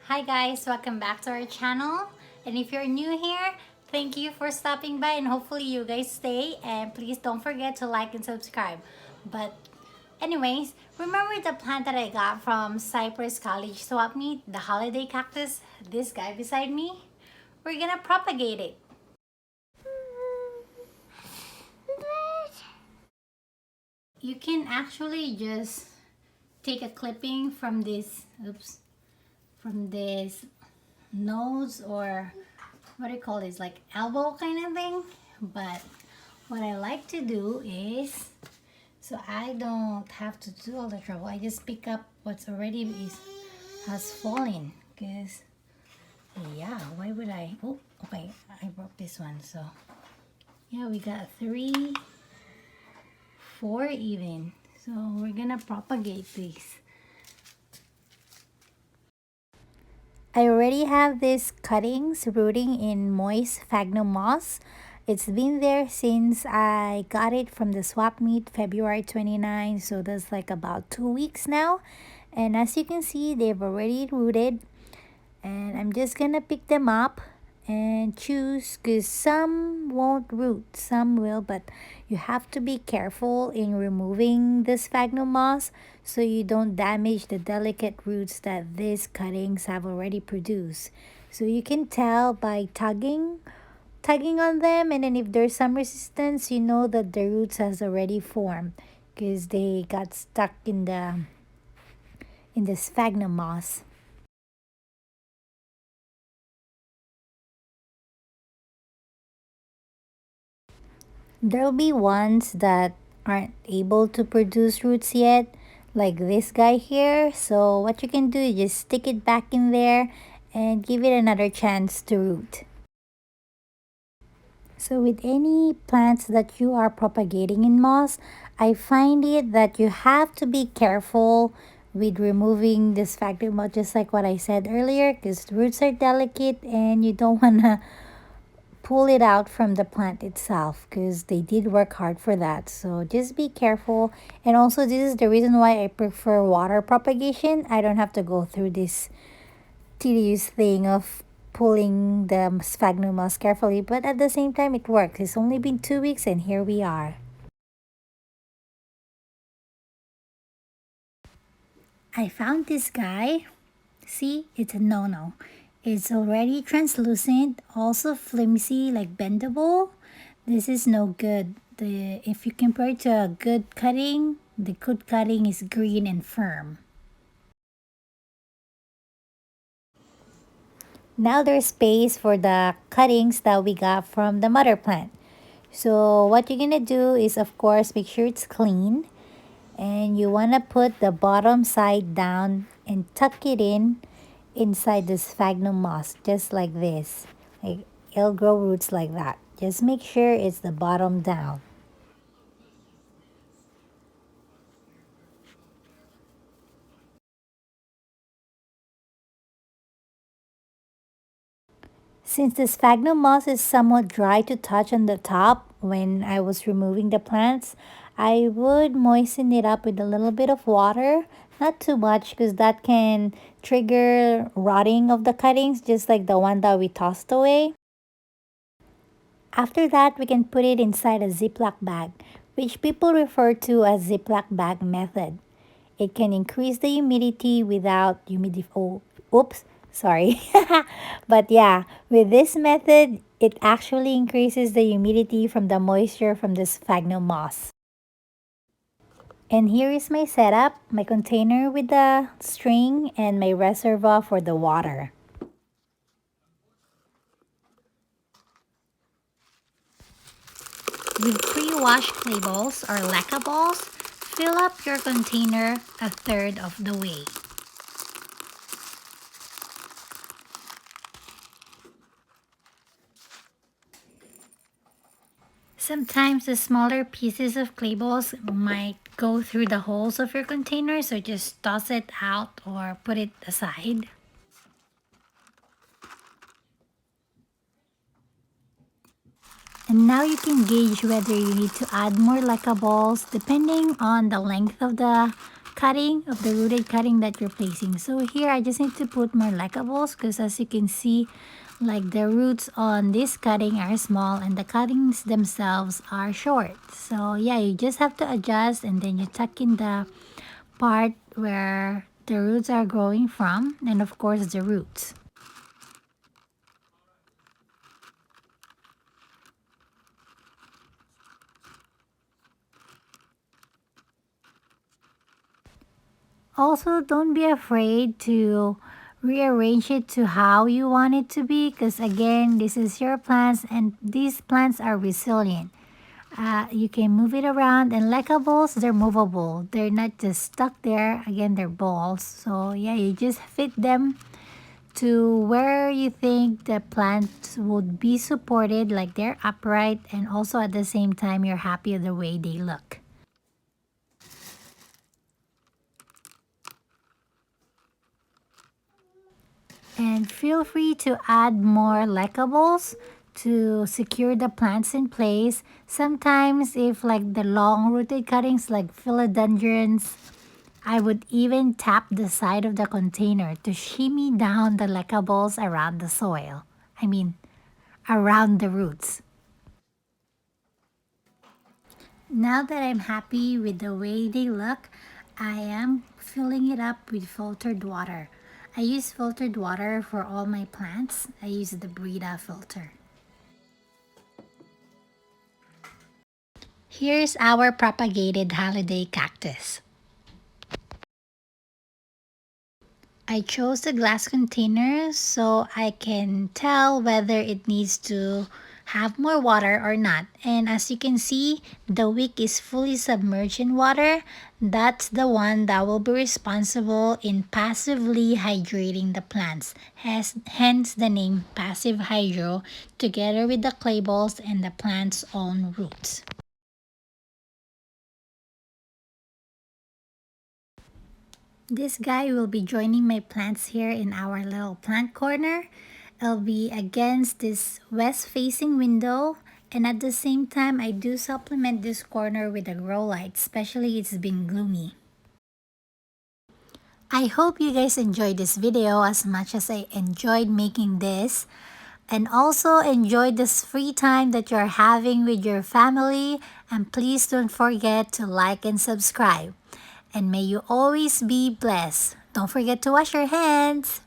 Hi guys, welcome back to our channel. And if you're new here, thank you for stopping by and hopefully you guys stay. And please don't forget to like and subscribe. But anyways, remember the plant that I got from Cypress College Swap Meet, the holiday cactus? This guy beside me? We're gonna propagate it. You can actually just take a clipping from this, from this nose, or what do you call this, like elbow kind of thing. But what I like to do is, so I don't have to do all the trouble, I just pick up what's already has fallen. Because yeah, why would I? Oh, okay, I broke this one. So yeah, we got 3, 4 even. So we're gonna propagate these. I already have these cuttings rooting in moist sphagnum moss. It's been there since I got it from the swap meet February 29, so that's like about 2 weeks now. And as you can see, they've already rooted, and I'm just gonna pick them up and choose, because some won't root, some will, but you have to be careful in removing the sphagnum moss so you don't damage the delicate roots that these cuttings have already produced. So you can tell by tugging on them, and then if there's some resistance, you know that the roots has already formed because they got stuck in the sphagnum moss. There'll be ones that aren't able to produce roots yet, like this guy here. So what you can do is just stick it back in there and give it another chance to root. So with any plants that you are propagating in moss, I find it that you have to be careful with removing this sphagnum moss, just like what I said earlier, because roots are delicate and you don't want to pull it out from the plant itself, because they did work hard for that. So just be careful. And also, this is the reason why I prefer water propagation. I don't have to go through this tedious thing of pulling the sphagnum moss carefully, but at the same time it works. It's only been 2 weeks and here we are. I found this guy. See, it's a no-no. It's already translucent, also flimsy, like bendable. This is no good. If you compare it to a good cutting, the good cutting is green and firm. Now there's space for the cuttings that we got from the mother plant. So what you're gonna do is, of course, make sure it's clean, and you wanna put the bottom side down and tuck it in inside the sphagnum moss, just like this. Like, it'll grow roots like that. Just make sure it's the bottom down. Since the sphagnum moss is somewhat dry to touch on the top when I was removing the plants, I would moisten it up with a little bit of water. Not too much, because that can trigger rotting of the cuttings, just like the one that we tossed away. After that, we can put it inside a Ziploc bag, which people refer to as Ziploc bag method. It can increase the humidity without oh, oops, sorry. But yeah, with this method, it actually increases the humidity from the moisture from the sphagnum moss. And here is my setup, my container with the string and my reservoir for the water. With pre-washed clay balls or leca balls, fill up your container a third of the way. Sometimes the smaller pieces of clay balls might go through the holes of your container, so just toss it out or put it aside. And now you can gauge whether you need to add more leca balls depending on the length of the cutting, of the rooted cutting that you're placing. So here I just need to put more leckables because as you can see, like the roots on this cutting are small and the cuttings themselves are short. So yeah, you just have to adjust and then you tuck in the part where the roots are growing from, and of course the roots. Also, don't be afraid to rearrange it to how you want it to be because again, this is your plants and these plants are resilient. You can move it around, and leckables, they're movable. They're not just stuck there. Again, they're balls. So yeah, you just fit them to where you think the plants would be supported, like they're upright, and also at the same time, you're happy with the way they look. And feel free to add more leckables to secure the plants in place. Sometimes if like the long rooted cuttings like philodendrons, I would even tap the side of the container to shimmy down the leckables around the soil. I mean, around the roots. Now that I'm happy with the way they look, I am filling it up with filtered water. I use filtered water for all my plants. I use the Brita filter. Here's our propagated holiday cactus. I chose the glass container so I can tell whether it needs to have more water or not. And as you can see, the wick is fully submerged in water. That's the one that will be responsible in passively hydrating the plants. Hence the name passive hydro, together with the clay balls and the plant's own roots. This guy will be joining my plants here in our little plant corner. It'll be against this west-facing window, and at the same time, I do supplement this corner with a grow light, especially it's been gloomy. I hope you guys enjoyed this video as much as I enjoyed making this, and also enjoy this free time that you're having with your family, and please don't forget to like and subscribe. And may you always be blessed. Don't forget to wash your hands.